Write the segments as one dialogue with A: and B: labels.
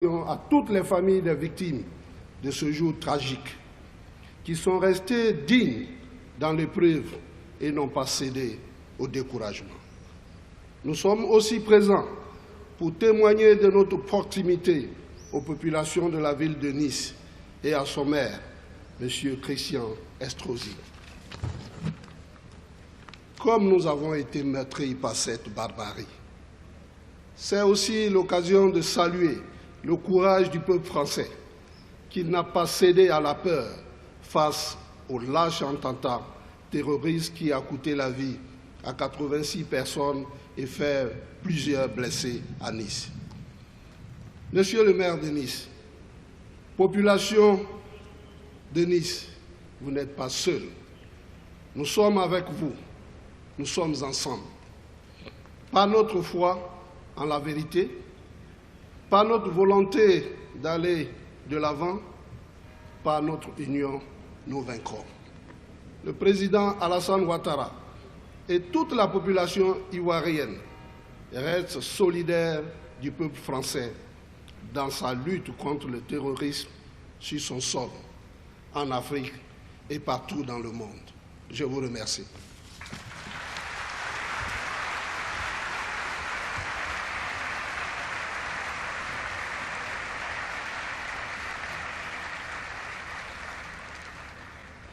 A: à toutes les familles des victimes de ce jour tragique, qui sont restées dignes dans l'épreuve et n'ont pas cédé au découragement. Nous sommes aussi présents pour témoigner de notre proximité aux populations de la ville de Nice et à son maire, M. Christian Estrosi. Comme nous avons été meurtris par cette barbarie, c'est aussi l'occasion de saluer le courage du peuple français qui n'a pas cédé à la peur face au lâche attentat terroriste qui a coûté la vie à 86 personnes et fait plusieurs blessés à Nice. Monsieur le maire de Nice, population de Nice, vous n'êtes pas seul. Nous sommes avec vous, nous sommes ensemble. Par notre foi en la vérité, par notre volonté d'aller de l'avant, par notre union, nous vaincrons. Le président Alassane Ouattara et toute la population ivoirienne restent solidaires du peuple français dans sa lutte contre le terrorisme sur son sol, en Afrique et partout dans le monde. Je vous remercie.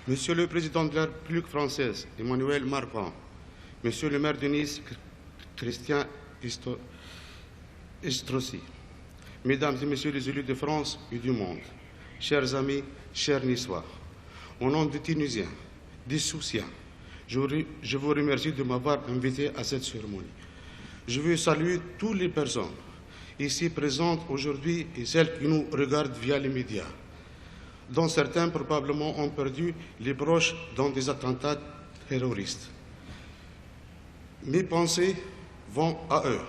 B: Monsieur le Président de la République française, Emmanuel Macron, Monsieur le maire de Nice, Christian Estrosi, Mesdames et Messieurs les élus de France et du monde, chers amis, chers Niçois, au nom des Tunisiens, des Soussiens, je vous remercie de m'avoir invité à cette cérémonie. Je veux saluer toutes les personnes ici présentes aujourd'hui et celles qui nous regardent via les médias, dont certains probablement ont perdu les proches dans des attentats terroristes. Mes pensées vont à eux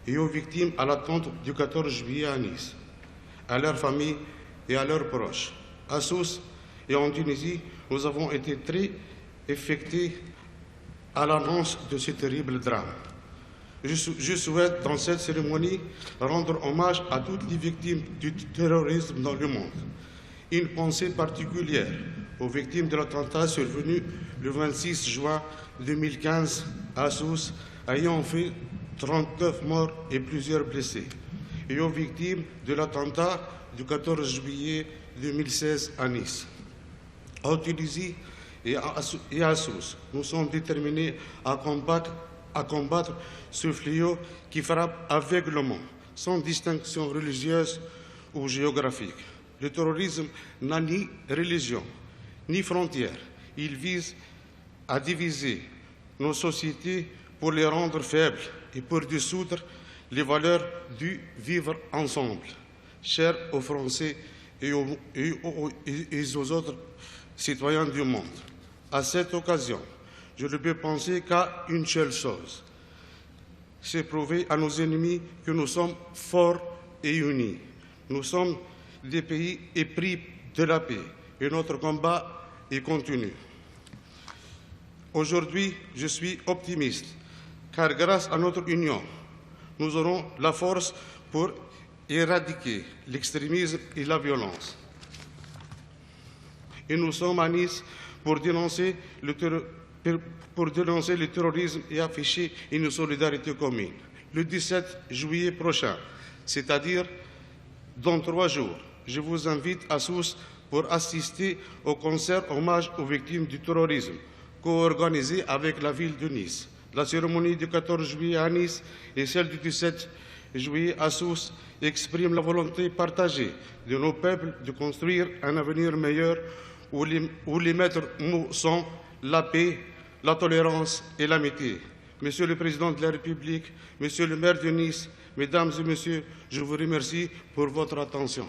B: et aux victimes à l'attente du 14 juillet à Nice, à leurs familles et à leurs proches. À Sousse et en Tunisie, nous avons été très affectés à l'annonce de ce terrible drame. Je souhaite, dans cette cérémonie, rendre hommage à toutes les victimes du terrorisme dans le monde. Une pensée particulière aux victimes de l'attentat survenu le 26 juin 2015 à Sousse, ayant fait 39 morts et plusieurs blessés, et aux victimes de l'attentat du 14 juillet 2016 à Nice. En Tunisie et à Sousse, nous sommes déterminés à combattre ce fléau qui frappe aveuglément, sans distinction religieuse ou géographique. Le terrorisme n'a ni religion, ni frontières. Il vise à diviser nos sociétés pour les rendre faibles et pour dissoudre les valeurs du vivre ensemble, chères aux Français et aux autres citoyens du monde. À cette occasion, je ne peux penser qu'à une seule chose, c'est prouver à nos ennemis que nous sommes forts et unis. Nous sommes des pays épris de la paix et notre combat est continu. Aujourd'hui, je suis optimiste, car grâce à notre union, nous aurons la force pour éradiquer l'extrémisme et la violence. Et nous sommes à Nice pour dénoncer le terrorisme et afficher une solidarité commune. Le 17 juillet prochain, c'est-à-dire dans 3 jours, je vous invite à Sousse pour assister au concert hommage aux victimes du terrorisme, co-organisé avec la ville de Nice. La cérémonie du 14 juillet à Nice et celle du 17 juillet à Sousse expriment la volonté partagée de nos peuples de construire un avenir meilleur où les maîtres mots sont la paix, la tolérance et l'amitié. Monsieur le Président de la République, Monsieur le maire de Nice, Mesdames et Messieurs, je vous remercie pour votre attention.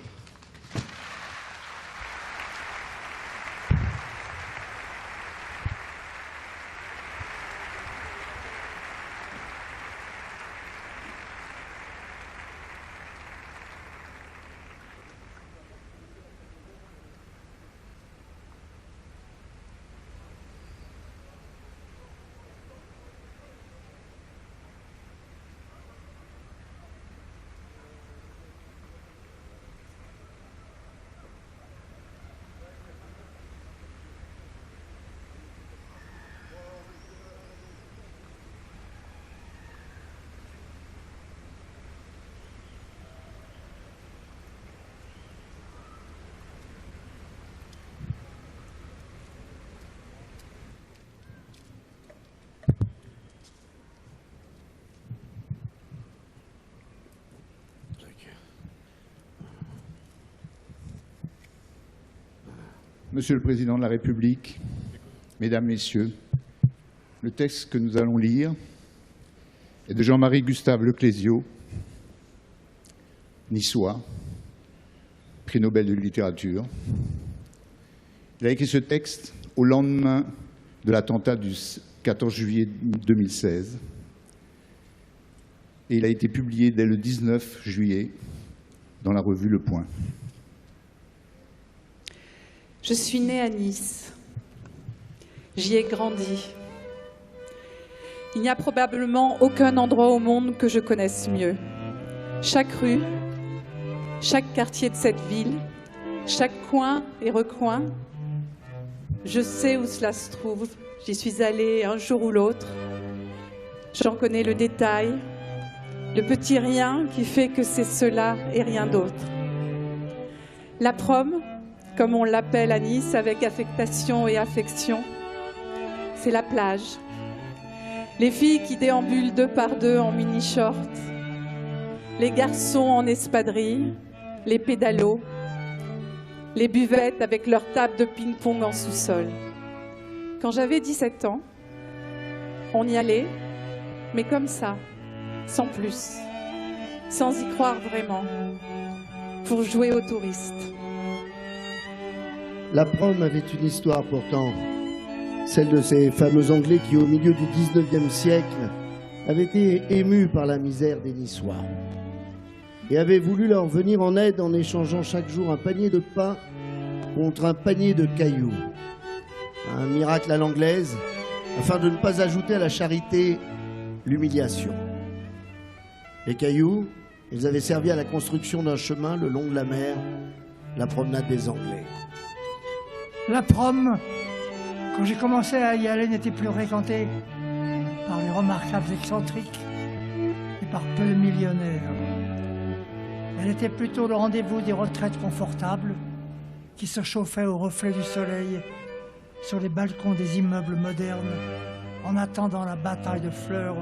C: Monsieur le Président de la République, Mesdames, Messieurs, le texte que nous allons lire est de Jean-Marie Gustave Leclésio, niçois, prix Nobel de littérature. Il a écrit ce texte au lendemain de l'attentat du 14 juillet 2016 et il a été publié dès le 19 juillet dans la revue Le Point.
D: Je suis née à Nice. J'y ai grandi. Il n'y a probablement aucun endroit au monde que je connaisse mieux. Chaque rue, chaque quartier de cette ville, chaque coin et recoin, je sais où cela se trouve. J'y suis allée un jour ou l'autre. J'en connais le détail, le petit rien qui fait que c'est cela et rien d'autre. La prom, comme on l'appelle à Nice avec affectation et affection, c'est la plage. Les filles qui déambulent 2 par 2 en mini-short, les garçons en espadrille, les pédalos, les buvettes avec leurs tables de ping-pong en sous-sol. Quand j'avais 17 ans, on y allait, mais comme ça, sans plus, sans y croire vraiment, pour jouer aux touristes.
E: La prom avait une histoire pourtant, celle de ces fameux Anglais qui, au milieu du 19e siècle, avaient été émus par la misère des Niçois et avaient voulu leur venir en aide en échangeant chaque jour un panier de pain contre un panier de cailloux. Un miracle à l'anglaise, afin de ne pas ajouter à la charité l'humiliation. Les cailloux, ils avaient servi à la construction d'un chemin le long de la mer, la promenade des Anglais.
F: La prom, quand j'ai commencé à y aller, n'était plus fréquentée par les remarquables excentriques et par peu de millionnaires. Elle était plutôt le rendez-vous des retraites confortables qui se chauffaient au reflet du soleil sur les balcons des immeubles modernes en attendant la bataille de fleurs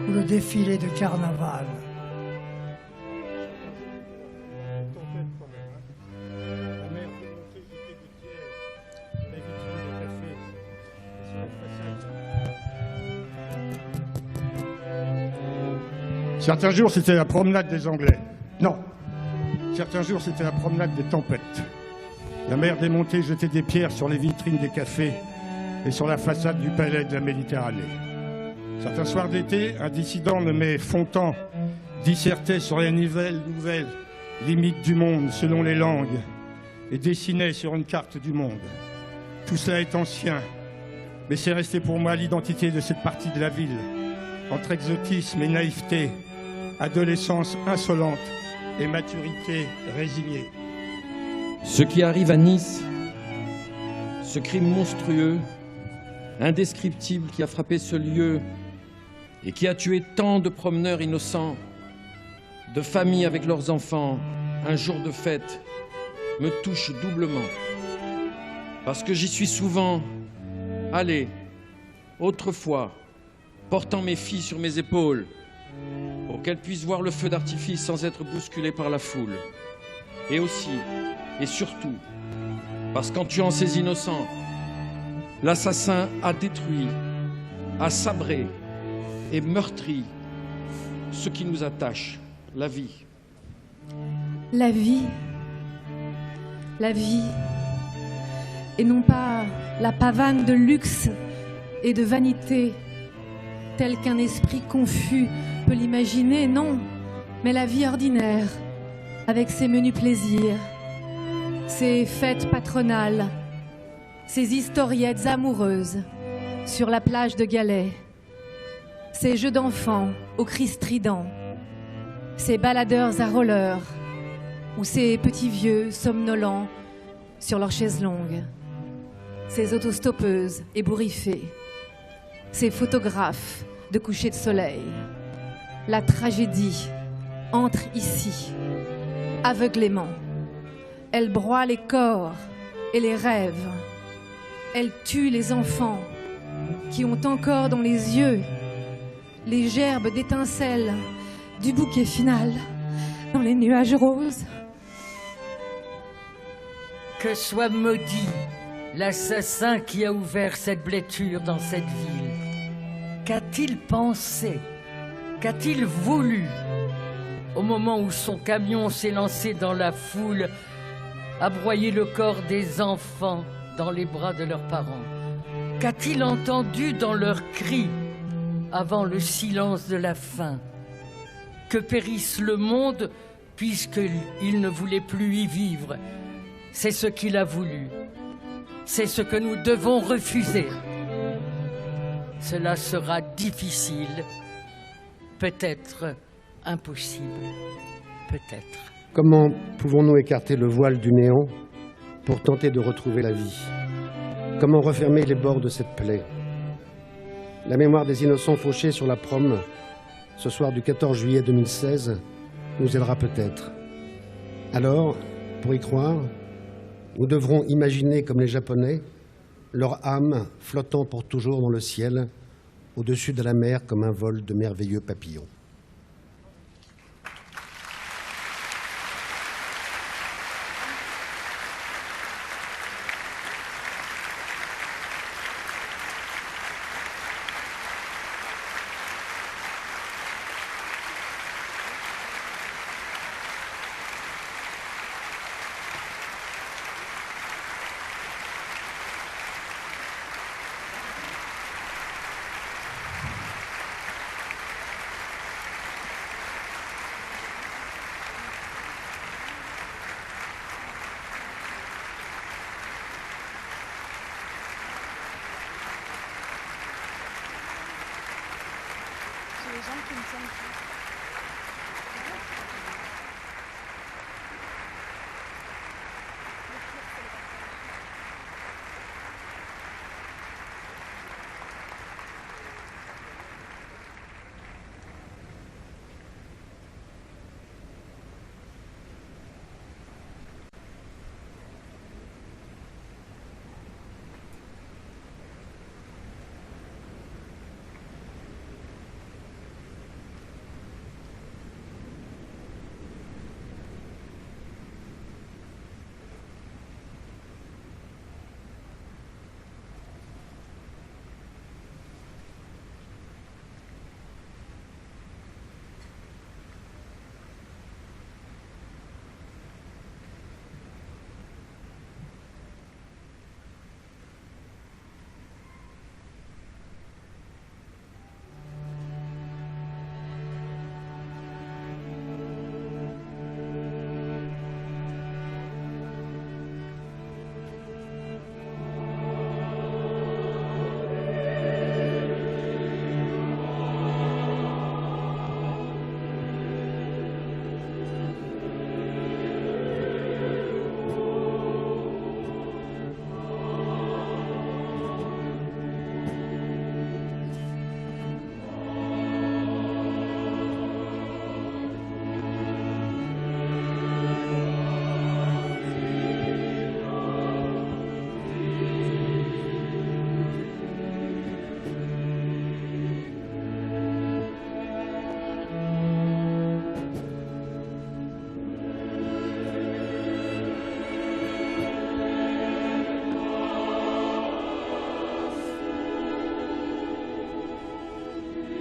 F: ou le défilé de carnaval.
G: Certains jours, c'était la promenade des Anglais. Non. Certains jours, c'était la promenade des tempêtes. La mer démontée jetait des pierres sur les vitrines des cafés et sur la façade du palais de la Méditerranée. Certains soirs d'été, un dissident nommé Fontan dissertait sur les nouvelles limites du monde selon les langues et dessinait sur une carte du monde. Tout cela est ancien, mais c'est resté pour moi l'identité de cette partie de la ville, entre exotisme et naïveté, adolescence insolente et maturité résignée.
H: Ce qui arrive à Nice, ce crime monstrueux, indescriptible qui a frappé ce lieu et qui a tué tant de promeneurs innocents, de familles avec leurs enfants, un jour de fête, me touche doublement. Parce que j'y suis souvent allé, autrefois, portant mes filles sur mes épaules, pour qu'elles puissent voir le feu d'artifice sans être bousculées par la foule. Et aussi, et surtout, parce qu'en tuant ces innocents, l'assassin a détruit, a sabré et meurtri ce qui nous attache, la vie.
I: La vie, et non pas la pavane de luxe et de vanité, telle qu'un esprit confus peut l'imaginer, non, mais la vie ordinaire, avec ses menus plaisirs, ses fêtes patronales, ses historiettes amoureuses sur la plage de Galets, ses jeux d'enfants aux cris stridents, ses baladeurs à roller ou ces petits vieux somnolents sur leurs chaises longues, ces autostoppeuses ébouriffées, ces photographes de coucher de soleil. La tragédie entre ici, aveuglément. Elle broie les corps et les rêves. Elle tue les enfants qui ont encore dans les yeux les gerbes d'étincelles du bouquet final dans les nuages roses.
J: Que soit maudit l'assassin qui a ouvert cette blessure dans cette ville, qu'a-t-il pensé? Qu'a-t-il voulu au moment où son camion s'est lancé dans la foule, a broyé le corps des enfants dans les bras de leurs parents? Qu'a-t-il entendu dans leurs cris avant le silence de la faim? Que périsse le monde puisqu'il ne voulait plus y vivre. C'est ce qu'il a voulu. C'est ce que nous devons refuser. Cela sera difficile, peut-être impossible, peut-être.
K: Comment pouvons-nous écarter le voile du néant pour tenter de retrouver la vie? Comment refermer les bords de cette plaie? La mémoire des innocents fauchés sur la prom, ce soir du 14 juillet 2016, nous aidera peut-être. Alors, pour y croire, nous devrons imaginer comme les Japonais, leur âme flottant pour toujours dans le ciel, au-dessus de la mer comme un vol de merveilleux papillons.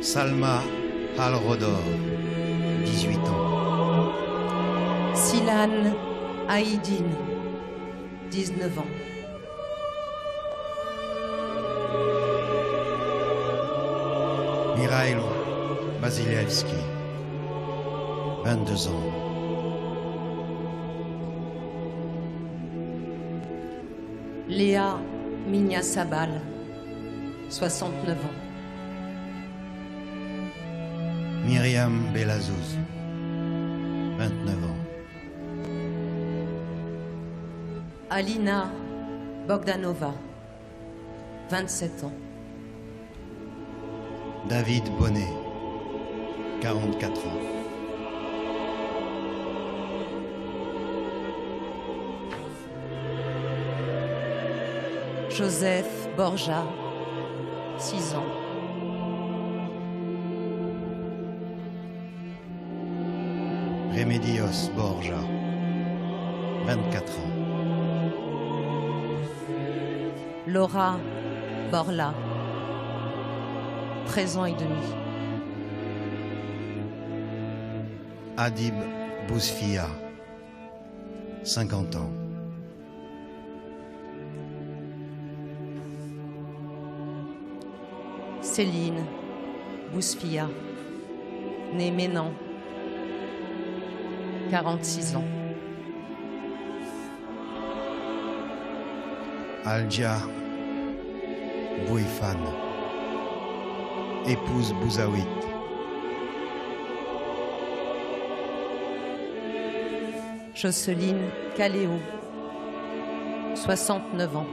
L: Salma Al-Rodor, 18 ans.
M: Silan Haïdine, 19 ans.
L: Mikhail Basilievski, 22 ans.
M: Léa Mignasabal, 69 ans.
L: Myriam Belazouz, 29 ans.
M: Alina Bogdanova, 27 ans.
L: David Bonnet, 44 ans.
M: Joseph Borja, 6 ans.
L: Remedios Borja, 24 ans.
M: Laura Borla, 13 ans et demi.
L: Adib Bousfia, 50 ans.
M: Céline Bousfia, née Ménan, 46 ans.
L: Aldia Bouifan, épouse Bouzaouit.
M: Jocelyne Caléo, 69 ans.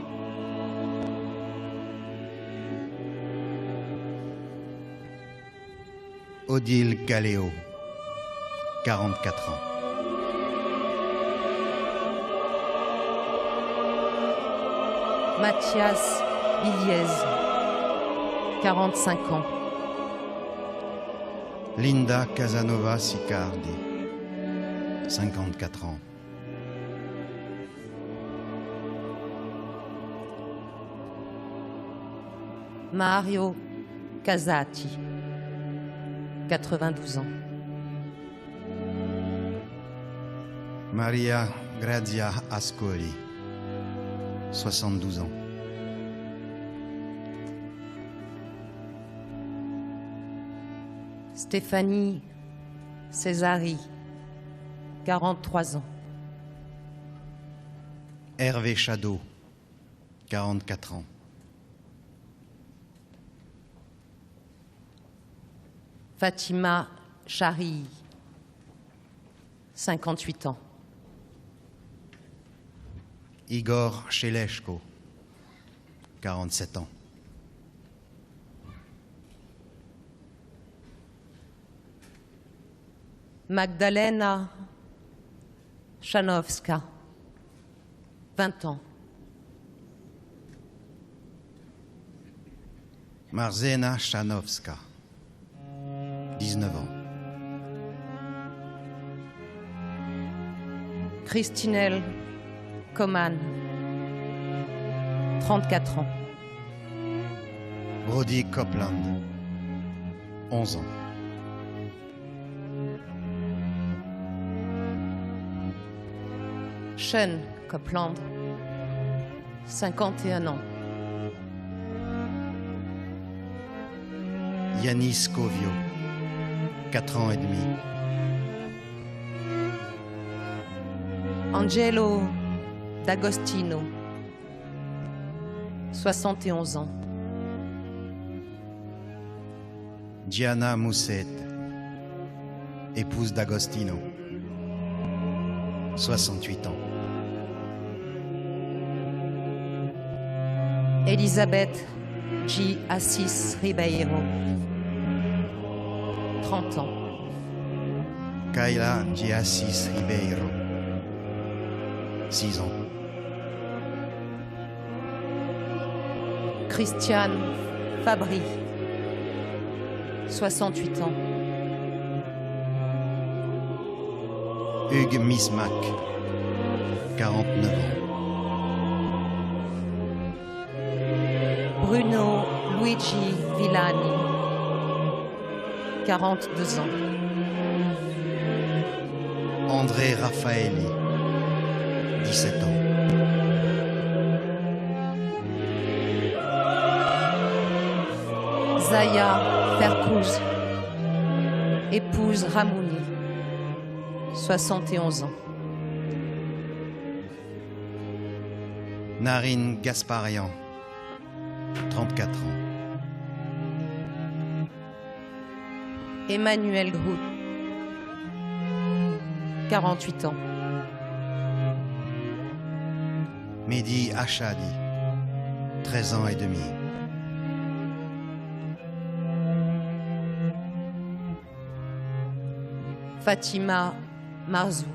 L: Odile Galéo, 44 ans.
M: Mathias Biliez, 45 ans.
L: Linda Casanova Sicardi, 54 ans.
M: Mario Casati, 92 ans.
L: Maria Grazia Ascoli, 72 ans.
M: Stéphanie Césari, 43 ans.
L: Hervé Chadeau, 44 ans.
M: Fatima Chari, 58 ans.
L: Igor Cheleshko, 47 ans.
M: Magdalena Chanowska, 20 ans.
L: Marzena Chanowska, 19 ans.
M: Christinelle Coman, 34 ans.
L: Brody Copeland, 11 ans.
M: Sean Copeland, 51 ans.
L: Yanis Kovio, 4 ans et demi.
M: Angelo D'Agostino, 71 ans.
L: Diana Mousset, épouse d'Agostino, 68 ans.
M: Elisabeth G. Assis Ribeiro, 30 ans.
L: Kayla G. Assis Ribeiro, 6 ans.
M: Christiane Fabry, 68 ans.
L: Hugues Mismac, 49 ans.
M: Bruno Luigi Villani, 42 ans.
L: André Raffaelli, 17 ans.
M: Zaya Ferkouz, épouse Ramouni, 71 ans.
L: Narine Gasparian, 34 ans.
M: Emmanuel Grout, 48 ans.
L: Mehdi Achadi, 13 ans et demi.
M: Fatima Marzouk,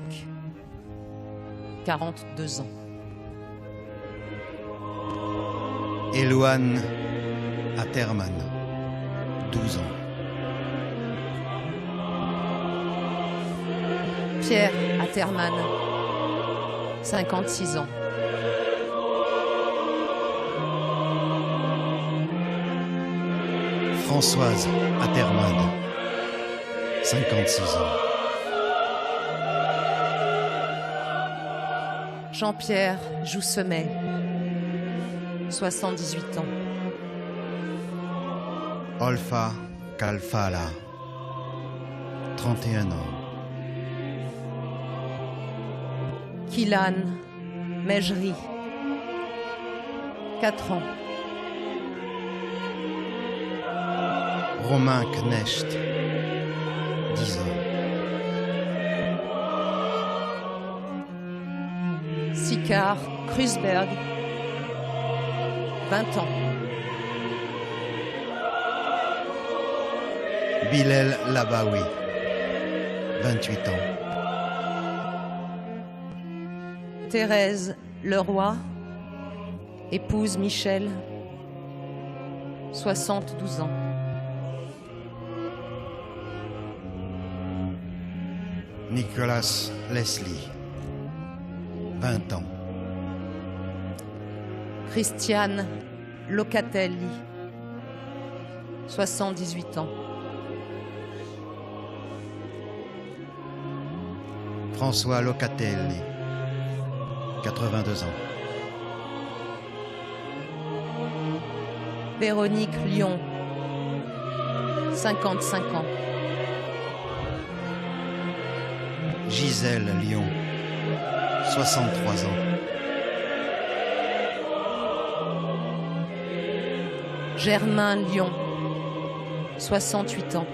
M: 42 ans.
L: Elouane Aterman, 12 ans.
M: Pierre Aterman, 56 ans.
L: Françoise Atterman, 56 ans.
M: Jean-Pierre Joussemet, 78 ans.
L: Olfa Kalfala, 31 ans.
M: Kilan Mejri, 4 ans.
L: Romain Knecht, 10 ans.
M: Sikar Krusberg, 20 ans.
L: Bilal Labaoui, 28 ans.
M: Thérèse Leroy, épouse Michel, 72 ans.
L: Nicolas Leslie, 20 ans.
M: Christiane Locatelli, 78 ans.
L: François Locatelli, 82 ans.
M: Véronique Lyon, 55 ans.
L: Gisèle Lyon, 63 ans.
M: Germain Lyon, 68 ans.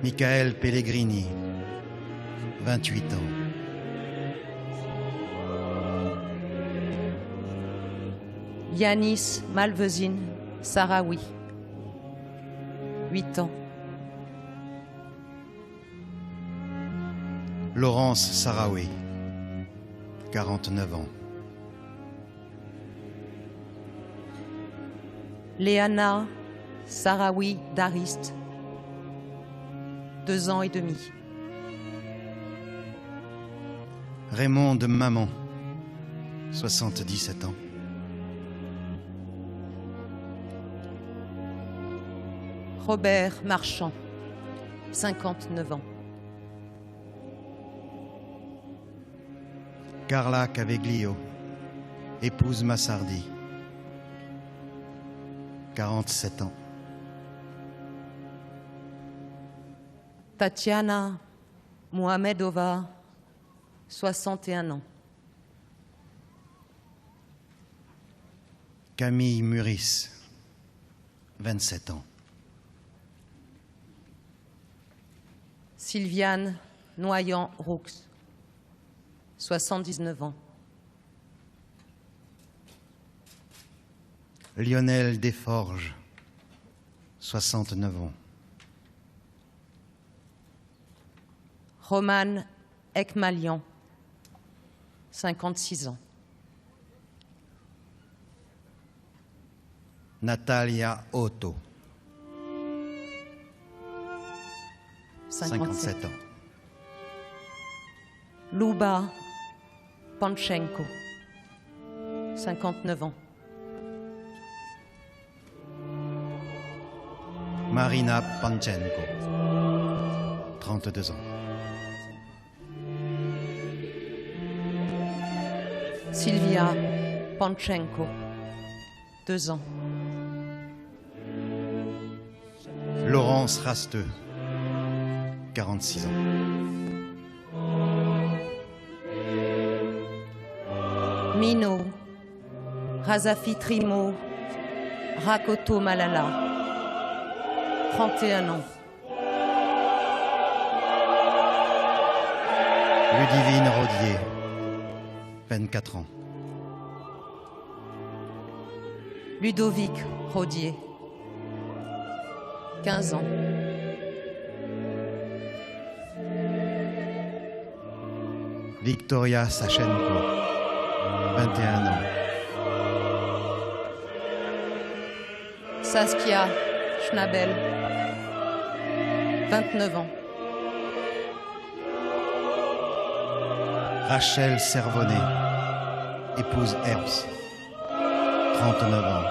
L: Michael Pellegrini, 28 ans.
M: Yanis Malvezine Sarawi, 8 ans.
L: Laurence Sarawi, 49 ans.
M: Léana Sarawi Dariste, 2 ans et demi.
L: Raymond de Maman, 77 ans.
M: Robert Marchand, 59 ans.
L: Carla Caveglio, épouse Massardi, 47 ans.
M: Tatiana Mohamedova, 61 ans.
L: Camille Muris, 27 ans.
M: Sylviane Noyant-Roux, 79 ans.
L: Lionel Desforges, 69 ans.
M: Romane Ekmalian, 56 ans.
L: Natalia Otto,
M: 57
L: ans.
M: Luba Panchenko, 59 ans.
L: Marina Panchenko, 32 ans.
M: Sylvia Panchenko, 2 ans.
L: Laurence Rasteux, 46 ans.
M: Mino Razafi Trimo Rakoto Malala, 31 ans.
L: Ludivine Rodier, 24 ans.
M: Ludovic Rodier, 15 ans.
L: Victoria Sachenko, 21 ans.
M: Saskia Schnabel, 29 ans.
L: Rachel Servonnet, épouse Herbs, 39 ans.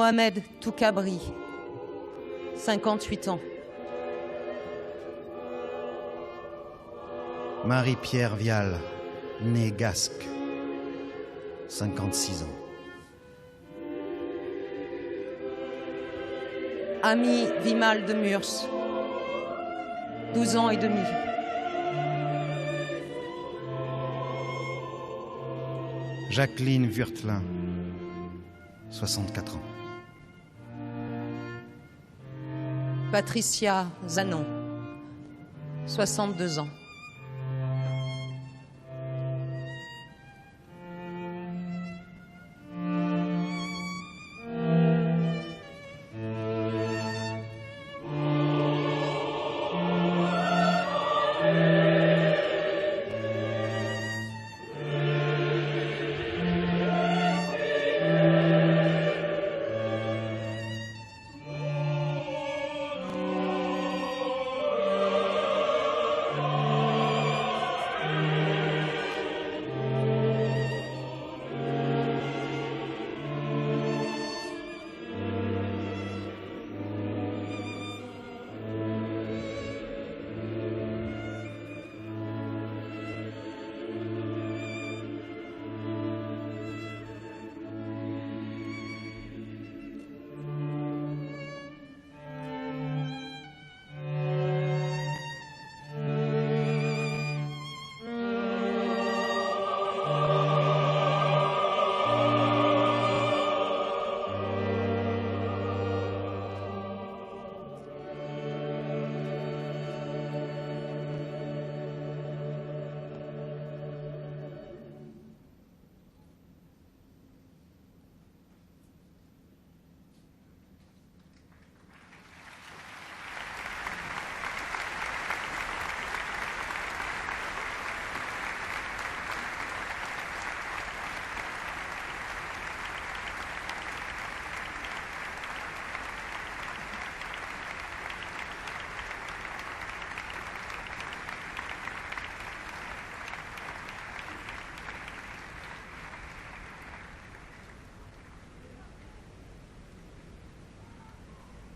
M: Mohamed Toukabri, 58 ans.
L: Marie-Pierre Vial, née Gasque, 56 ans.
M: Ami Vimal de Murs, 12 ans et demi.
L: Jacqueline Wurtlin, 64 ans.
M: Patricia Zanon, 62 ans.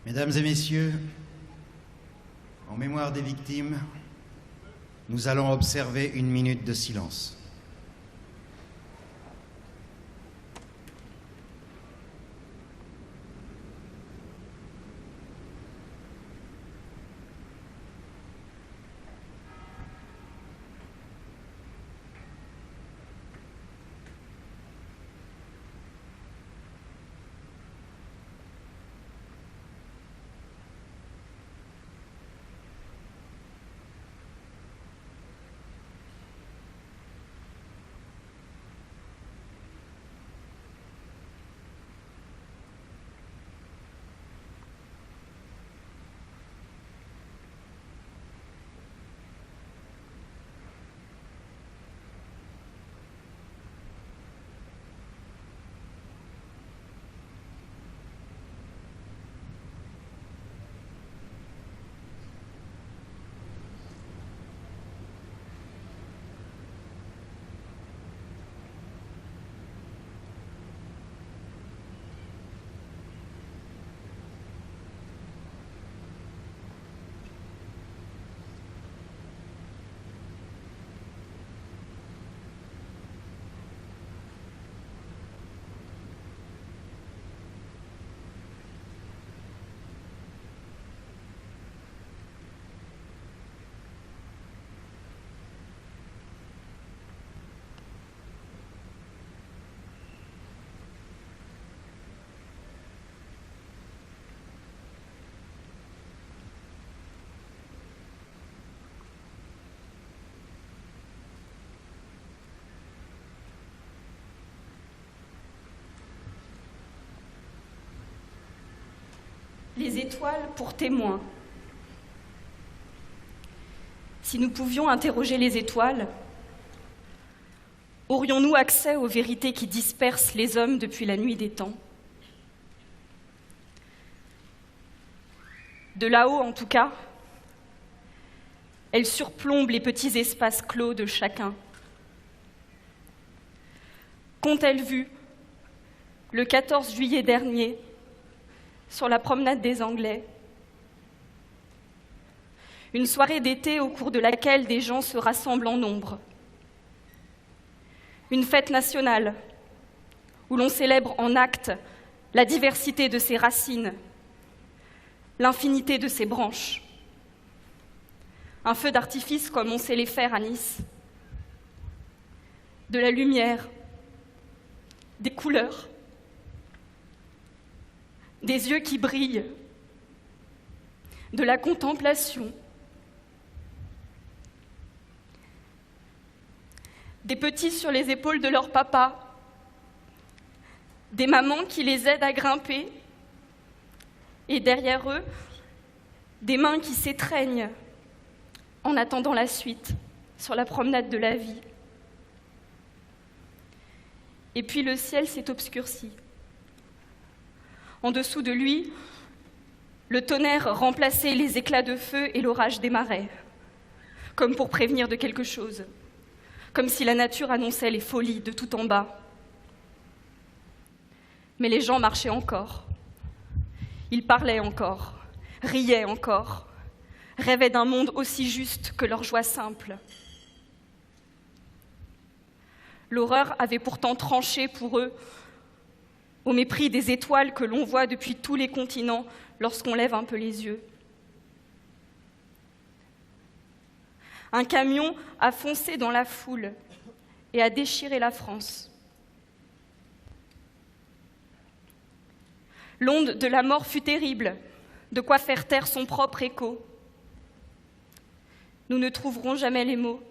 L: Mesdames et messieurs, en mémoire des victimes, nous allons observer une minute de silence.
N: Les étoiles pour témoins. Si nous pouvions interroger les étoiles, aurions-nous accès aux vérités qui dispersent les hommes depuis la nuit des temps? De là-haut, en tout cas, elles surplombent les petits espaces clos de chacun. Qu'ont-elles vu, le 14 juillet dernier, sur la promenade des Anglais. Une soirée d'été au cours de laquelle des gens se rassemblent en nombre. Une fête nationale où l'on célèbre en actes la diversité de ses racines, l'infinité de ses branches. Un feu d'artifice comme on sait les faire à Nice. De la lumière, des couleurs, des yeux qui brillent, de la contemplation, des petits sur les épaules de leur papa, des mamans qui les aident à grimper, et derrière eux, des mains qui s'étreignent en attendant la suite sur la promenade de la vie. Et puis le ciel s'est obscurci. En dessous de lui, le tonnerre remplaçait les éclats de feu et l'orage des marais, comme pour prévenir de quelque chose, comme si la nature annonçait les folies de tout en bas. Mais les gens marchaient encore. Ils parlaient encore, riaient encore, rêvaient d'un monde aussi juste que leur joie simple. L'horreur avait pourtant tranché pour eux, au mépris des étoiles que l'on voit depuis tous les continents lorsqu'on lève un peu les yeux. Un camion a foncé dans la foule et a déchiré la France. L'onde de la mort fut terrible, de quoi faire taire son propre écho. Nous ne trouverons jamais les mots.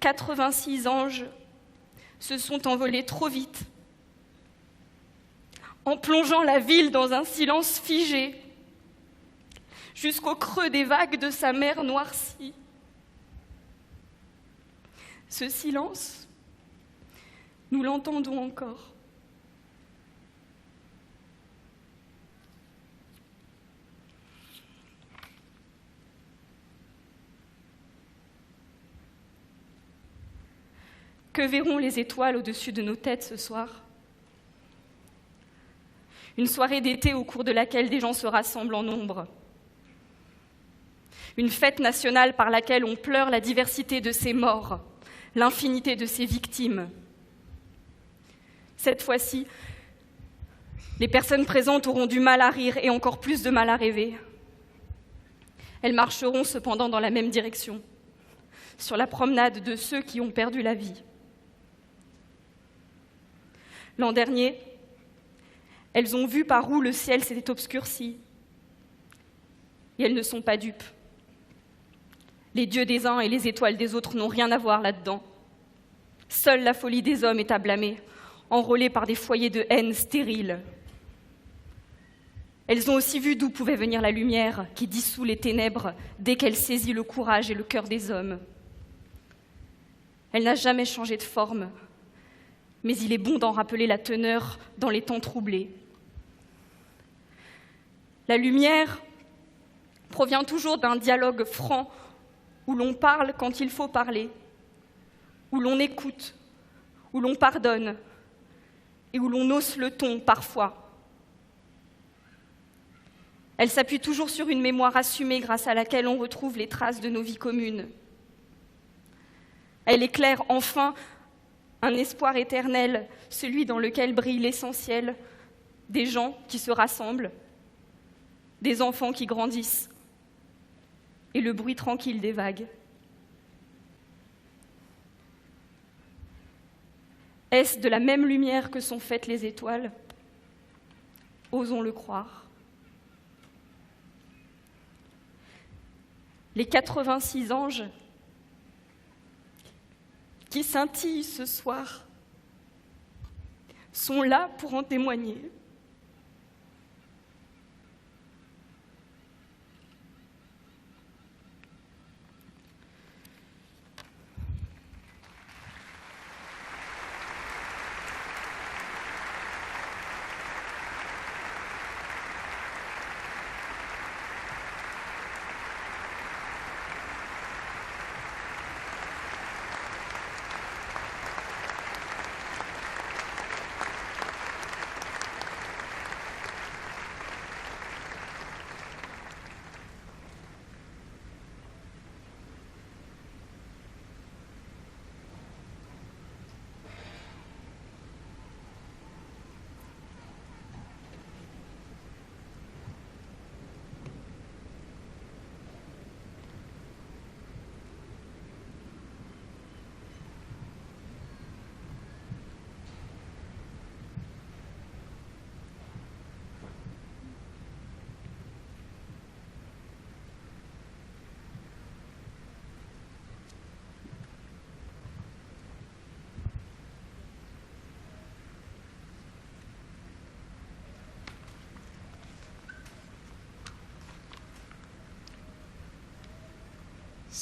N: 86 anges se sont envolés trop vite, en plongeant la ville dans un silence figé, jusqu'au creux des vagues de sa mer noircie. Ce silence, nous l'entendons encore. Que verront les étoiles au-dessus de nos têtes ce soir? Une soirée d'été au cours de laquelle des gens se rassemblent en nombre. Une fête nationale par laquelle on pleure la diversité de ses morts, l'infinité de ses victimes. Cette fois-ci, les personnes présentes auront du mal à rire et encore plus de mal à rêver. Elles marcheront cependant dans la même direction, sur la promenade de ceux qui ont perdu la vie. L'an dernier, elles ont vu par où le ciel s'était obscurci. Et elles ne sont pas dupes. Les dieux des uns et les étoiles des autres n'ont rien à voir là-dedans. Seule la folie des hommes est à blâmer, enrôlée par des foyers de haine stériles. Elles ont aussi vu d'où pouvait venir la lumière qui dissout les ténèbres dès qu'elle saisit le courage et le cœur des hommes. Elle n'a jamais changé de forme, mais il est bon d'en rappeler la teneur dans les temps troublés. La lumière provient toujours d'un dialogue franc où l'on parle quand il faut parler, où l'on écoute, où l'on pardonne et où l'on hausse le ton parfois. Elle s'appuie toujours sur une mémoire assumée grâce à laquelle on retrouve les traces de nos vies communes. Elle éclaire enfin un espoir éternel, celui dans lequel brille l'essentiel, des gens qui se rassemblent, des enfants qui grandissent, et le bruit tranquille des vagues. Est-ce de la même lumière que sont faites les étoiles? Osons le croire. Les 86 anges qui scintillent ce soir sont là pour en témoigner.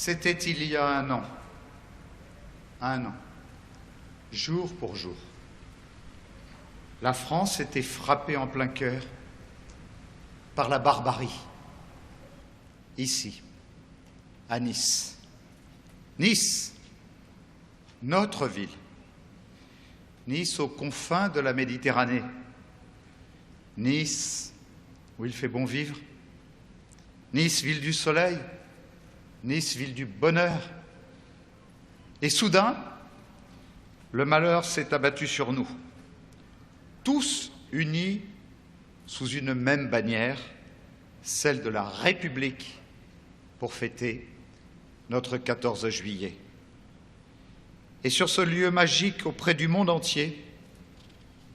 O: C'était il y a un an, jour pour jour. La France était frappée en plein cœur par la barbarie, ici, à Nice. Nice, notre ville. Nice aux confins de la Méditerranée. Nice, où il fait bon vivre. Nice, ville du soleil. Nice, ville du bonheur. Et soudain, le malheur s'est abattu sur nous, tous unis sous une même bannière, celle de la République, pour fêter notre 14 juillet. Et sur ce lieu magique auprès du monde entier,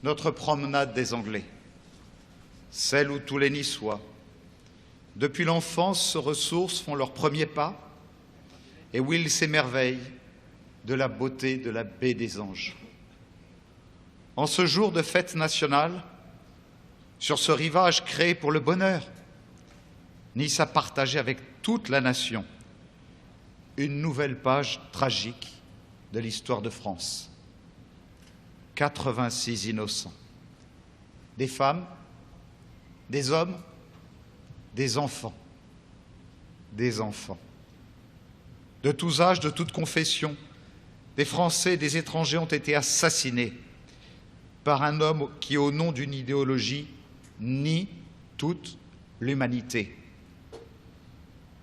O: notre promenade des Anglais, celle où tous les Niçois, depuis l'enfance, se ressourcent, font leurs premiers pas, et où ils s'émerveillent de la beauté de la baie des Anges. En ce jour de fête nationale, sur ce rivage créé pour le bonheur, Nice a partagé avec toute la nation une nouvelle page tragique de l'histoire de France. 86 innocents, des femmes, des hommes, des enfants, de tous âges, de toutes confessions, des Français et des étrangers ont été assassinés par un homme qui, au nom d'une idéologie, nie toute l'humanité.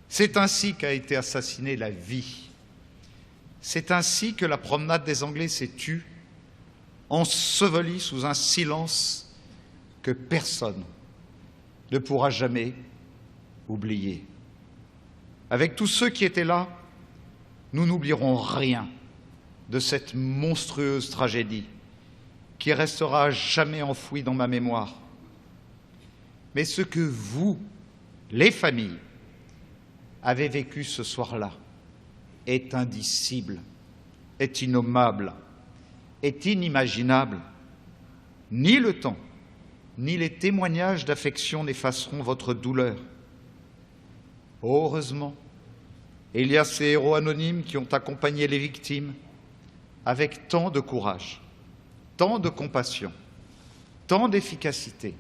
O: C'est ainsi qu'a été assassinée la vie. C'est ainsi que la promenade des Anglais s'est tue, ensevelie sous un silence que personne ne pourra jamais oublier. Avec tous ceux qui étaient là, nous n'oublierons rien de cette monstrueuse tragédie qui restera à jamais enfouie dans ma mémoire. Mais ce que vous, les familles, avez vécu ce soir-là est indicible, est innommable, est inimaginable. Ni le temps, ni les témoignages d'affection n'effaceront votre douleur. Heureusement, il y a ces héros anonymes qui ont accompagné les victimes avec tant de courage, tant de compassion, tant d'efficacité,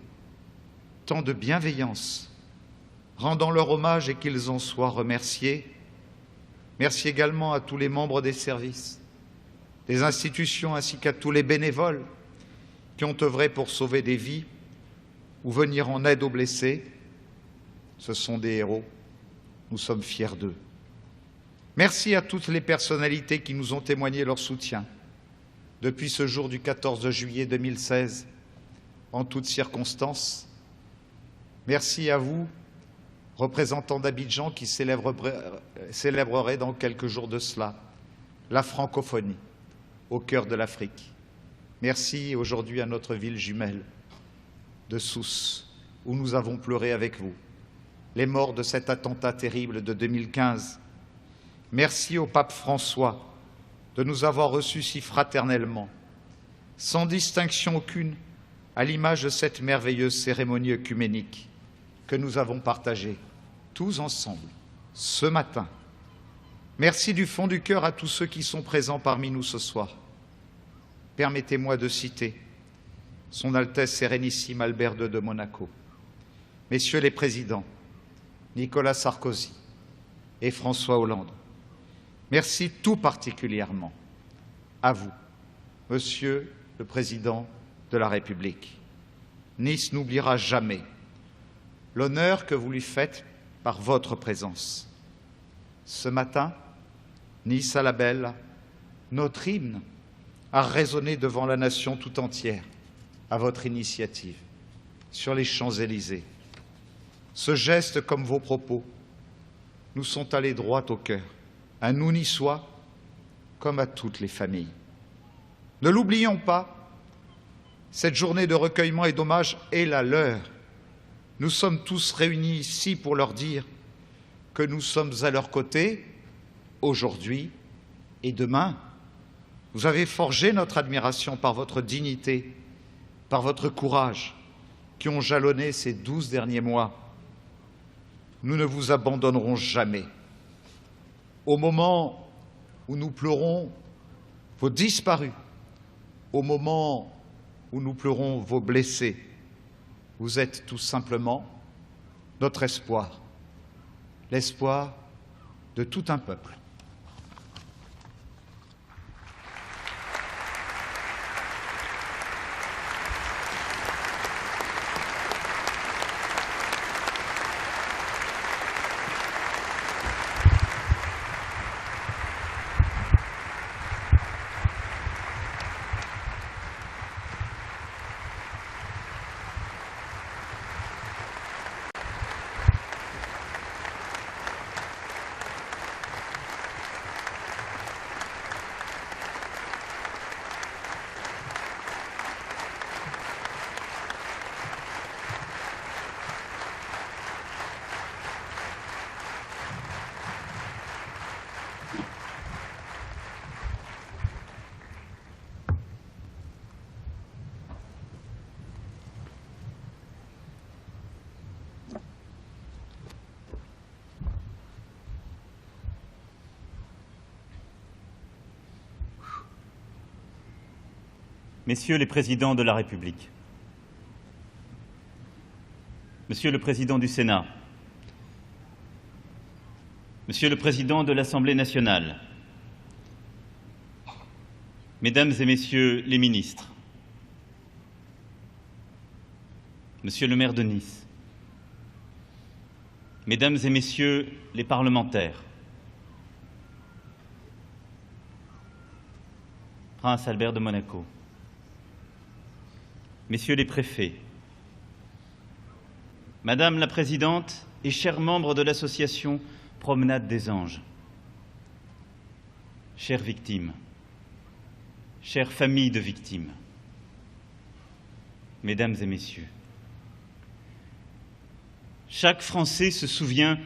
O: tant de bienveillance, rendant leur hommage et qu'ils en soient remerciés. Merci également à tous les membres des services, des institutions ainsi qu'à tous les bénévoles qui ont œuvré pour sauver des vies ou venir en aide aux blessés. Ce sont des héros, nous sommes fiers d'eux. Merci à toutes les personnalités qui nous ont témoigné leur soutien depuis ce jour du 14 juillet 2016, en toutes circonstances. Merci à vous, représentants d'Abidjan, qui célébrerait dans quelques jours de cela la francophonie au cœur de l'Afrique. Merci aujourd'hui à notre ville jumelle de Sousse, où nous avons pleuré avec vous les morts de cet attentat terrible de 2015. Merci au pape François de nous avoir reçus si fraternellement, sans distinction aucune, à l'image de cette merveilleuse cérémonie œcuménique que nous avons partagée tous ensemble ce matin. Merci du fond du cœur à tous ceux qui sont présents parmi nous ce soir. Permettez-moi de citer Son Altesse Sérénissime Albert II de Monaco, Messieurs les Présidents, Nicolas Sarkozy et François Hollande. Merci tout particulièrement à vous, Monsieur le Président de la République. Nice n'oubliera jamais l'honneur que vous lui faites par votre présence. Ce matin, Nice à la belle, notre hymne a résonné devant la nation tout entière à votre initiative, sur les Champs-Élysées. Ce geste, comme vos propos, nous sont allés droit au cœur, à nous Niçois comme à toutes les familles. Ne l'oublions pas, cette journée de recueillement et d'hommage est la leur. Nous sommes tous réunis ici pour leur dire que nous sommes à leur côté, aujourd'hui et demain. Vous avez forgé notre admiration par votre dignité, par votre courage, qui ont jalonné ces 12 derniers mois. Nous ne vous abandonnerons jamais. au moment où nous pleurons vos disparus, au moment où nous pleurons vos blessés, vous êtes tout simplement notre espoir, l'espoir de tout un peuple.
P: Messieurs les présidents de la République, Monsieur le Président du Sénat, Monsieur le Président de l'Assemblée nationale, Mesdames et Messieurs les ministres, Monsieur le maire de Nice, Mesdames et Messieurs les parlementaires, Prince Albert de Monaco, Messieurs les préfets, Madame la Présidente et chers membres de l'association Promenade des Anges, chères victimes, chères familles de victimes, Mesdames et Messieurs, chaque Français se souvient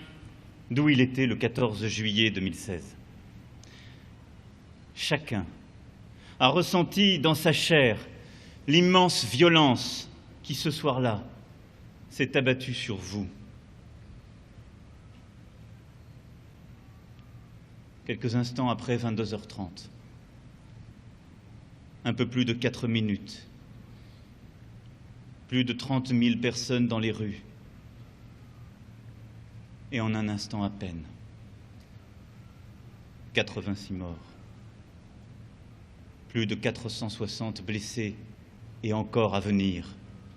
P: d'où il était le 14 juillet 2016. Chacun a ressenti dans sa chair l'immense violence qui, ce soir-là, s'est abattue sur vous. Quelques instants après 22h30, un peu plus de 4 minutes, plus de 30 000 personnes dans les rues, et en un instant à peine, 86 morts, plus de 460 blessés, et encore à venir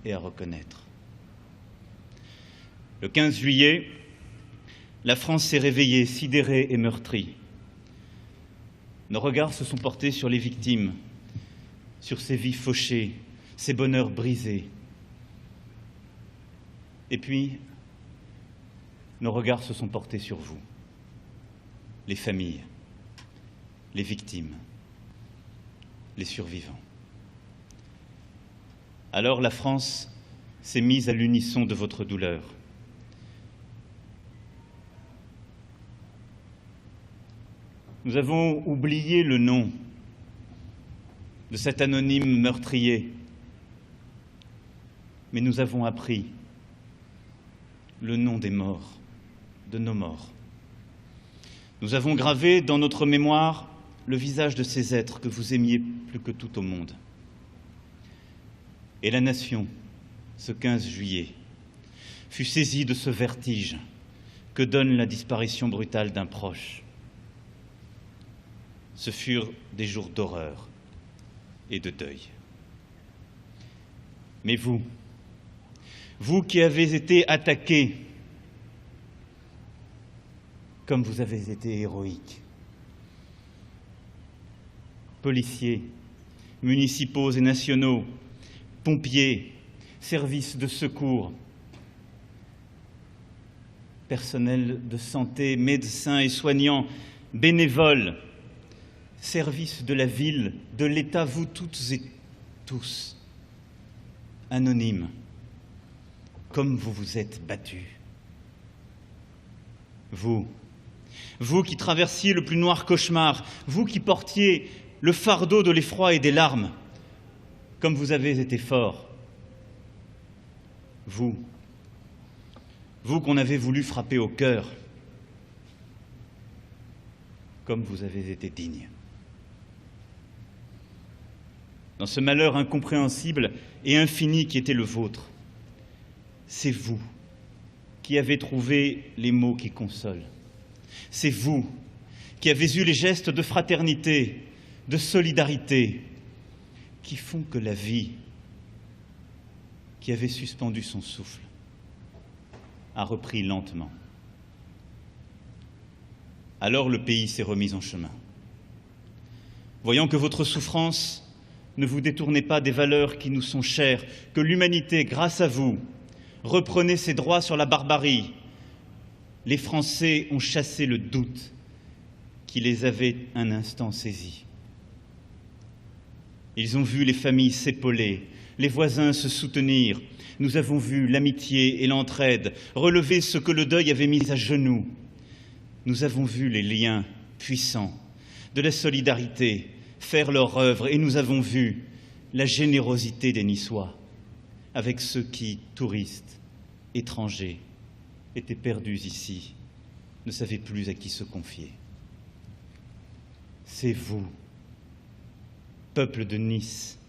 P: et à reconnaître. Le 15 juillet, la France s'est réveillée, sidérée et meurtrie. Nos regards se sont portés sur les victimes, sur ces vies fauchées, ces bonheurs brisés. Et puis, nos regards se sont portés sur vous, les familles, les victimes, les survivants. Alors la France s'est mise à l'unisson de votre douleur. Nous avons oublié le nom de cet anonyme meurtrier, mais nous avons appris le nom des morts, de nos morts. Nous avons gravé dans notre mémoire le visage de ces êtres que vous aimiez plus que tout au monde. Et la nation, ce 15 juillet, fut saisie de ce vertige que donne la disparition brutale d'un proche. Ce furent des jours d'horreur et de deuil. Mais vous qui avez été attaqués, comme vous avez été héroïques, policiers, municipaux et nationaux, pompiers, services de secours, personnel de santé, médecins et soignants, bénévoles, services de la ville, de l'État, vous toutes et tous, anonymes, comme vous vous êtes battus. Vous qui traversiez le plus noir cauchemar, vous qui portiez le fardeau de l'effroi et des larmes, comme vous avez été forts. Vous qu'on avait voulu frapper au cœur. comme vous avez été digne. Dans ce malheur incompréhensible et infini qui était le vôtre, c'est vous qui avez trouvé les mots qui consolent. C'est vous qui avez eu les gestes de fraternité, de solidarité, qui font que la vie, qui avait suspendu son souffle, a repris lentement. Alors le pays s'est remis en chemin. Voyant que votre souffrance ne vous détournez pas des valeurs qui nous sont chères, que l'humanité, grâce à vous, reprenait ses droits sur la barbarie, les Français ont chassé le doute qui les avait un instant saisis. Ils ont vu les familles s'épauler, les voisins se soutenir. Nous avons vu l'amitié et l'entraide relever ce que le deuil avait mis à genoux. Nous avons vu les liens puissants de la solidarité faire leur œuvre et nous avons vu la générosité des Niçois avec ceux qui, touristes, étrangers, étaient perdus ici, ne savaient plus à qui se confier. C'est vous, peuple de Nice,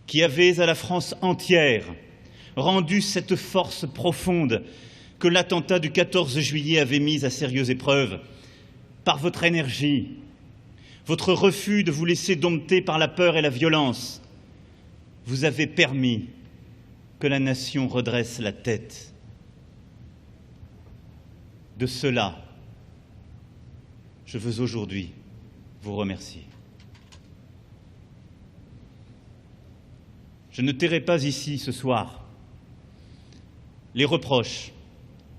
P: qui avez à la France entière rendu cette force profonde que l'attentat du 14 juillet avait mise à sérieuse épreuve par votre énergie, votre refus de vous laisser dompter par la peur et la violence. Vous avez permis que la nation redresse la tête. De cela, je veux aujourd'hui vous remercier. Je ne tairai pas ici ce soir les reproches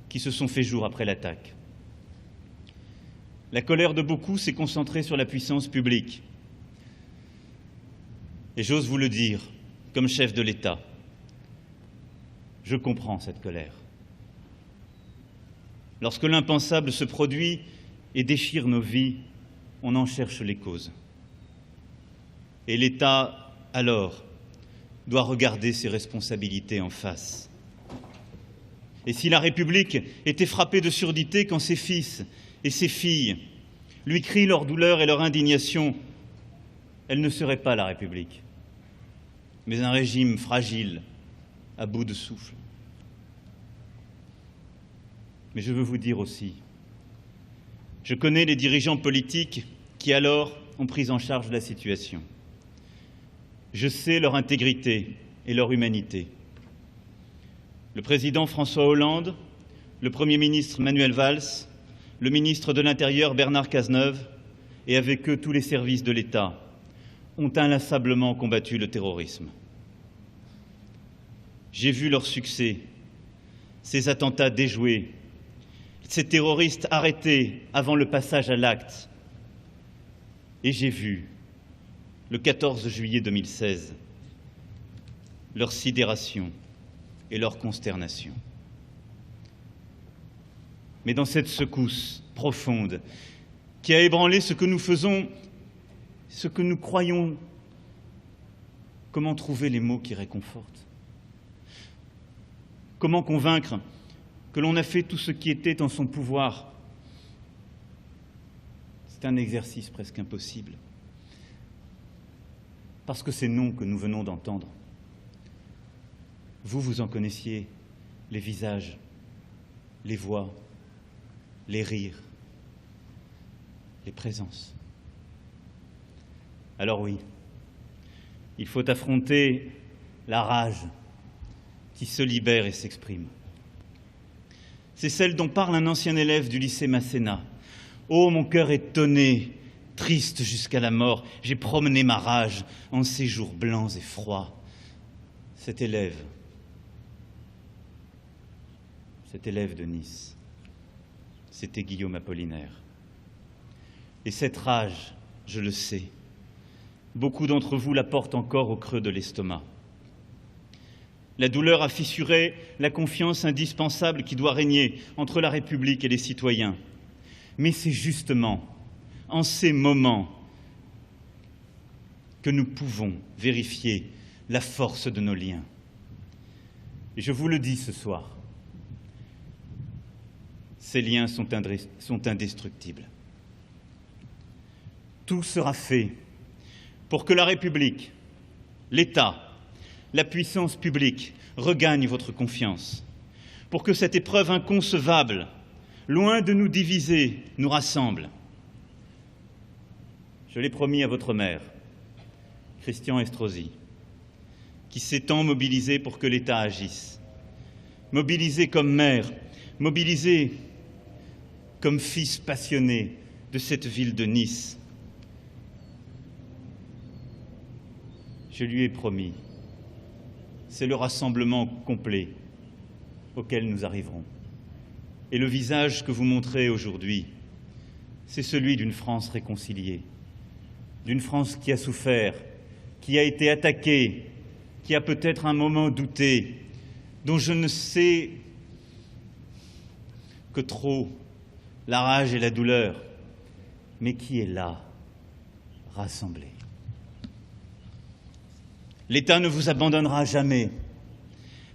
P: qui se sont faits jour après l'attaque. La colère de beaucoup s'est concentrée sur la puissance publique. Et j'ose vous le dire, comme chef de l'État, je comprends cette colère. Lorsque l'impensable se produit et déchire nos vies, on en cherche les causes. Et l'État, alors, doit regarder ses responsabilités en face. Et si la République était frappée de surdité quand ses fils et ses filles lui crient leur douleur et leur indignation, elle ne serait pas la République, mais un régime fragile, à bout de souffle. Mais je veux vous dire aussi, je connais les dirigeants politiques qui alors ont pris en charge la situation. Je sais leur intégrité et leur humanité. Le président François Hollande, le Premier ministre Manuel Valls, le ministre de l'Intérieur Bernard Cazeneuve et avec eux tous les services de l'État ont inlassablement combattu le terrorisme. J'ai vu leur succès, ces attentats déjoués, ces terroristes arrêtés avant le passage à l'acte. Et j'ai vu, le 14 juillet 2016, leur sidération et leur consternation. Mais dans cette secousse profonde qui a ébranlé ce que nous faisons, ce que nous croyons, comment trouver les mots qui réconfortent? Comment convaincre que l'on a fait tout ce qui était en son pouvoir? C'est un exercice presque impossible. Parce que ces noms que nous venons d'entendre, vous en connaissiez les visages, les voix, les rires, les présences. Alors oui, il faut affronter la rage qui se libère et s'exprime. C'est celle dont parle un ancien élève du lycée Masséna. « Oh, mon cœur étonné, triste jusqu'à la mort, j'ai promené ma rage en ces jours blancs et froids. » Cet élève de Nice, c'était Guillaume Apollinaire. Et cette rage, je le sais, beaucoup d'entre vous la portent encore au creux de l'estomac. La douleur a fissuré la confiance indispensable qui doit régner entre la République et les citoyens. Mais c'est justement en ces moments que nous pouvons vérifier la force de nos liens. Et je vous le dis ce soir, ces liens sont indestructibles. tout sera fait pour que la République, l'État, la puissance publique regagnent votre confiance, pour que cette épreuve inconcevable, loin de nous diviser, nous rassemble. Je l'ai promis à votre maire, Christian Estrosi, qui s'est tant mobilisé pour que l'État agisse. Mobilisé comme maire, mobilisé comme fils passionné de cette ville de Nice. Je lui ai promis, c'est le rassemblement complet auquel nous arriverons. Et le visage que vous montrez aujourd'hui, c'est celui d'une France réconciliée, d'une France qui a souffert, qui a été attaquée, qui a peut-être un moment douté, dont je ne sais que trop la rage et la douleur, mais qui est là, rassemblée. L'État ne vous abandonnera jamais,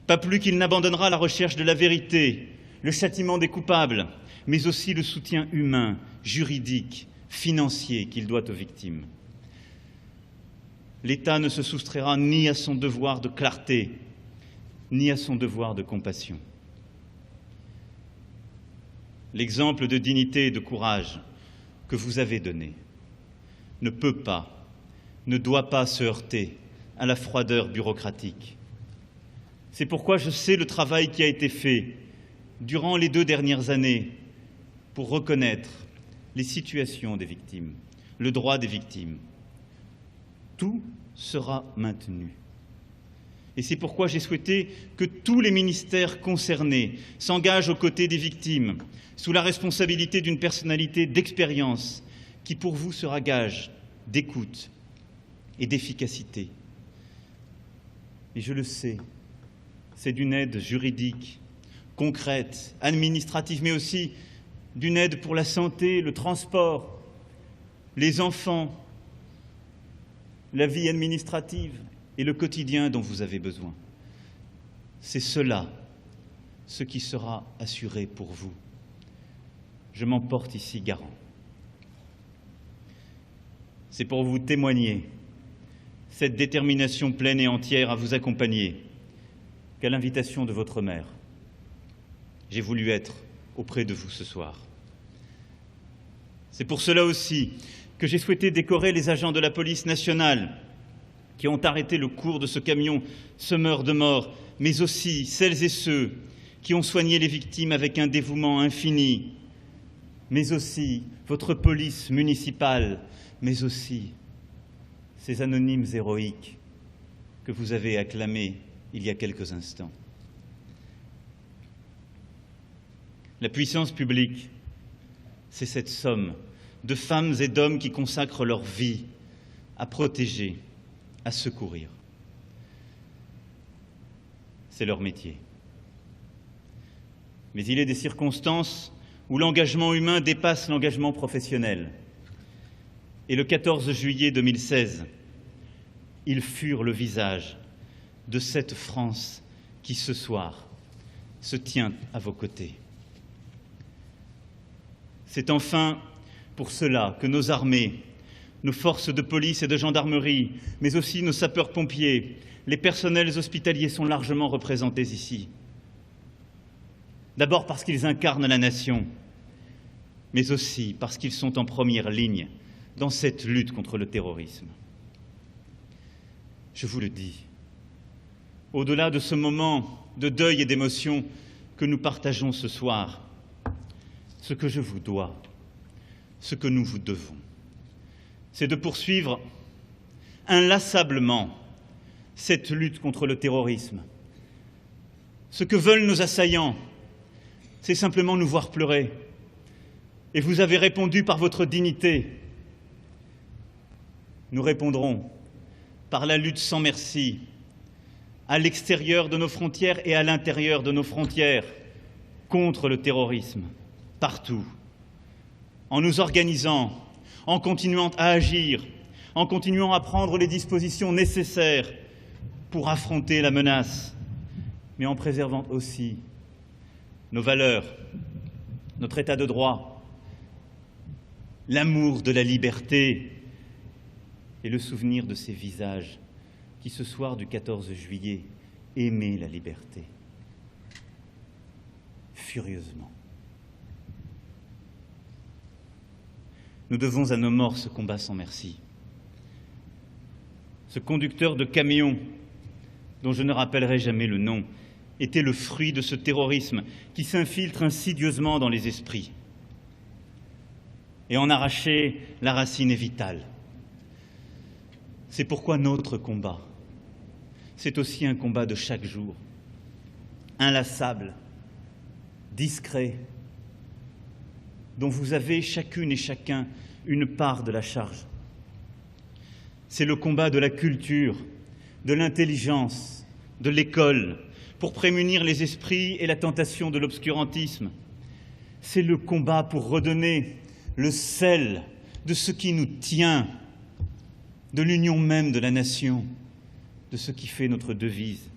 P: pas plus qu'il n'abandonnera la recherche de la vérité, le châtiment des coupables, mais aussi le soutien humain, juridique, financier qu'il doit aux victimes. L'État ne se soustraira ni à son devoir de clarté, ni à son devoir de compassion. L'exemple de dignité et de courage que vous avez donné ne peut pas, ne doit pas se heurter à la froideur bureaucratique. C'est pourquoi je sais le travail qui a été fait durant les 2 dernières années pour reconnaître les situations des victimes, le droit des victimes. Tout sera maintenu. Et c'est pourquoi j'ai souhaité que tous les ministères concernés s'engagent aux côtés des victimes, sous la responsabilité d'une personnalité d'expérience qui pour vous sera gage d'écoute et d'efficacité. Et je le sais, c'est d'une aide juridique, concrète, administrative, mais aussi d'une aide pour la santé, le transport, les enfants, la vie administrative et le quotidien dont vous avez besoin. C'est cela, ce qui sera assuré pour vous. Je m'en porte ici garant. C'est pour vous témoigner cette détermination pleine et entière à vous accompagner qu'à l'invitation de votre mère, j'ai voulu être auprès de vous ce soir. C'est pour cela aussi que j'ai souhaité décorer les agents de la police nationale qui ont arrêté le cours de ce camion semeur de morts, mais aussi celles et ceux qui ont soigné les victimes avec un dévouement infini, mais aussi votre police municipale, mais aussi ces anonymes héroïques que vous avez acclamés il y a quelques instants. La puissance publique, c'est cette somme de femmes et d'hommes qui consacrent leur vie à protéger, à secourir. C'est leur métier. Mais il est des circonstances où l'engagement humain dépasse l'engagement professionnel. Et le 14 juillet 2016, ils furent le visage de cette France qui, ce soir, se tient à vos côtés. C'est enfin pour cela que nos armées, nos forces de police et de gendarmerie, mais aussi nos sapeurs-pompiers, les personnels hospitaliers sont largement représentés ici. D'abord parce qu'ils incarnent la nation, mais aussi parce qu'ils sont en première ligne dans cette lutte contre le terrorisme. Je vous le dis, au-delà de ce moment de deuil et d'émotion que nous partageons ce soir, ce que je vous dois, ce que nous vous devons, c'est de poursuivre inlassablement cette lutte contre le terrorisme. Ce que veulent nos assaillants, c'est simplement nous voir pleurer. Et vous avez répondu par votre dignité. Nous répondrons par la lutte sans merci, à l'extérieur de nos frontières et à l'intérieur de nos frontières, contre le terrorisme, partout, en nous organisant, en continuant à agir, en continuant à prendre les dispositions nécessaires pour affronter la menace, mais en préservant aussi nos valeurs, notre état de droit, l'amour de la liberté et le souvenir de ces visages qui, ce soir du 14 juillet, aimaient la liberté. Furieusement. Nous devons à nos morts ce combat sans merci. Ce conducteur de camion, dont je ne rappellerai jamais le nom, était le fruit de ce terrorisme qui s'infiltre insidieusement dans les esprits. Et en arracher la racine est vitale. C'est pourquoi notre combat, c'est aussi un combat de chaque jour, inlassable, discret, dont vous avez chacune et chacun une part de la charge. C'est le combat de la culture, de l'intelligence, de l'école, pour prémunir les esprits et la tentation de l'obscurantisme. C'est le combat pour redonner le sel de ce qui nous tient, de l'union même de la nation, de ce qui fait notre devise.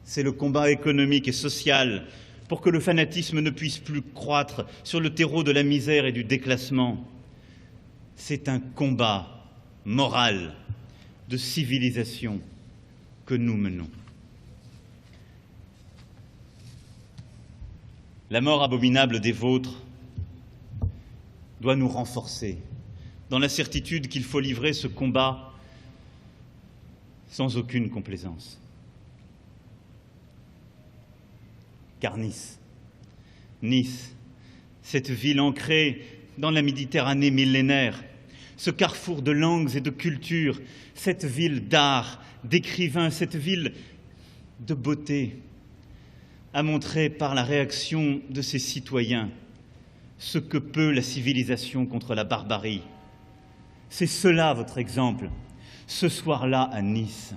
P: C'est le combat économique et social pour que le fanatisme ne puisse plus croître sur le terreau de la misère et du déclassement. C'est un combat moral de civilisation que nous menons. La mort abominable des vôtres doit nous renforcer dans la certitude qu'il faut livrer ce combat sans aucune complaisance. Car Nice, cette ville ancrée dans la Méditerranée millénaire, ce carrefour de langues et de cultures, cette ville d'art, d'écrivains, cette ville de beauté, a montré par la réaction de ses citoyens ce que peut la civilisation contre la barbarie. C'est cela votre exemple. Ce soir-là à Nice,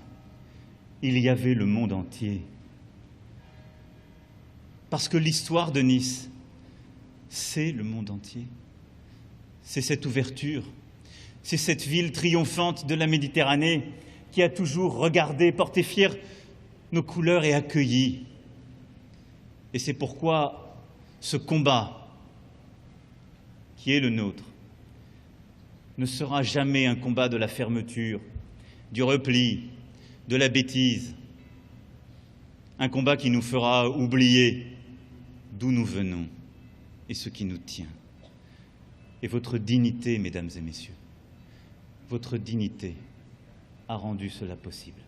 P: il y avait le monde entier. Parce que l'histoire de Nice, c'est le monde entier. C'est cette ouverture, c'est cette ville triomphante de la Méditerranée qui a toujours regardé, porté fier nos couleurs et accueilli. Et c'est pourquoi ce combat qui est le nôtre ne sera jamais un combat de la fermeture, du repli, de la bêtise, un combat qui nous fera oublier d'où nous venons et ce qui nous tient. Et votre dignité, mesdames et messieurs, votre dignité a rendu cela possible.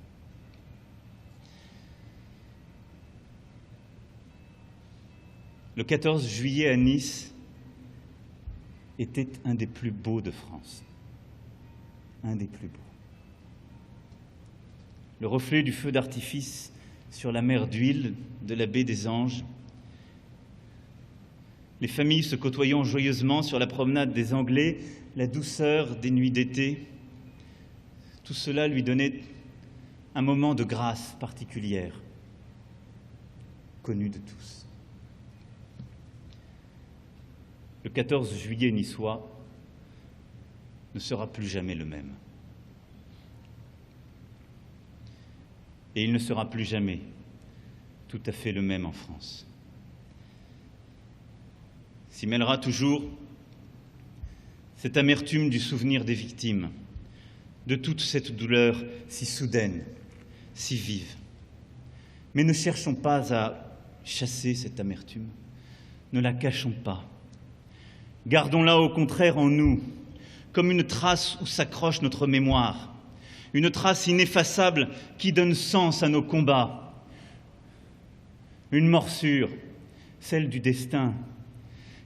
P: Le 14 juillet à Nice était un des plus beaux de France. Un des plus beaux. Le reflet du feu d'artifice sur la mer d'huile de la baie des Anges, les familles se côtoyant joyeusement sur la promenade des Anglais, la douceur des nuits d'été, tout cela lui donnait un moment de grâce particulière, connu de tous. Le 14 juillet niçois ne sera plus jamais le même. Et il ne sera plus jamais tout à fait le même en France. S'y mêlera toujours cette amertume du souvenir des victimes, de toute cette douleur si soudaine, si vive. Mais ne cherchons pas à chasser cette amertume, ne la cachons pas. Gardons-la au contraire en nous, comme une trace où s'accroche notre mémoire, une trace ineffaçable qui donne sens à nos combats, une morsure, celle du destin,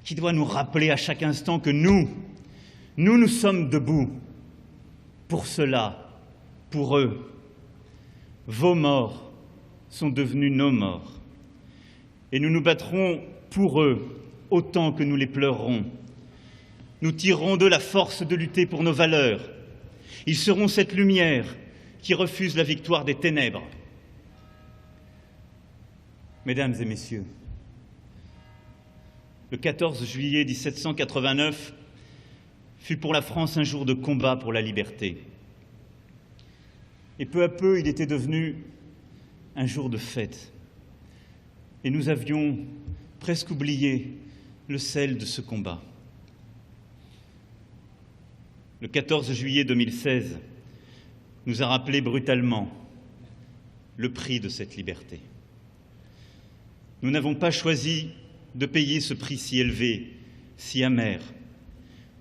P: qui doit nous rappeler à chaque instant que nous sommes debout pour cela, pour eux. Vos morts sont devenus nos morts, et nous nous battrons pour eux autant que nous les pleurerons. Nous tirerons d'eux la force de lutter pour nos valeurs. Ils seront cette lumière qui refuse la victoire des ténèbres. Mesdames et messieurs, le 14 juillet 1789 fut pour la France un jour de combat pour la liberté. Et peu à peu, il était devenu un jour de fête. Et nous avions presque oublié le sel de ce combat. le 14 juillet 2016, nous a rappelé brutalement le prix de cette liberté. Nous n'avons pas choisi de payer ce prix si élevé, si amer,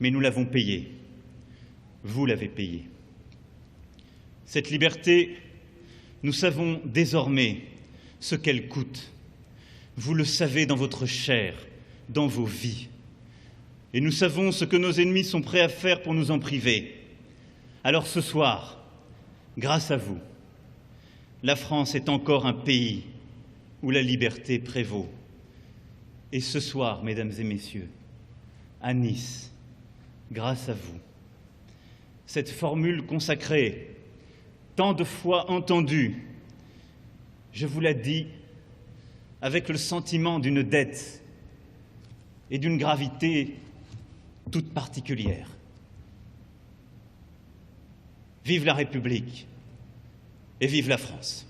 P: mais nous l'avons payé. Vous l'avez payé. Cette liberté, nous savons désormais ce qu'elle coûte. Vous le savez dans votre chair, dans vos vies. Et nous savons ce que nos ennemis sont prêts à faire pour nous en priver. Alors ce soir, grâce à vous, la France est encore un pays où la liberté prévaut. Et ce soir, mesdames et messieurs, à Nice, grâce à vous, cette formule consacrée, tant de fois entendue, je vous la dis avec le sentiment d'une dette et d'une gravité toute particulière. Vive la République et vive la France.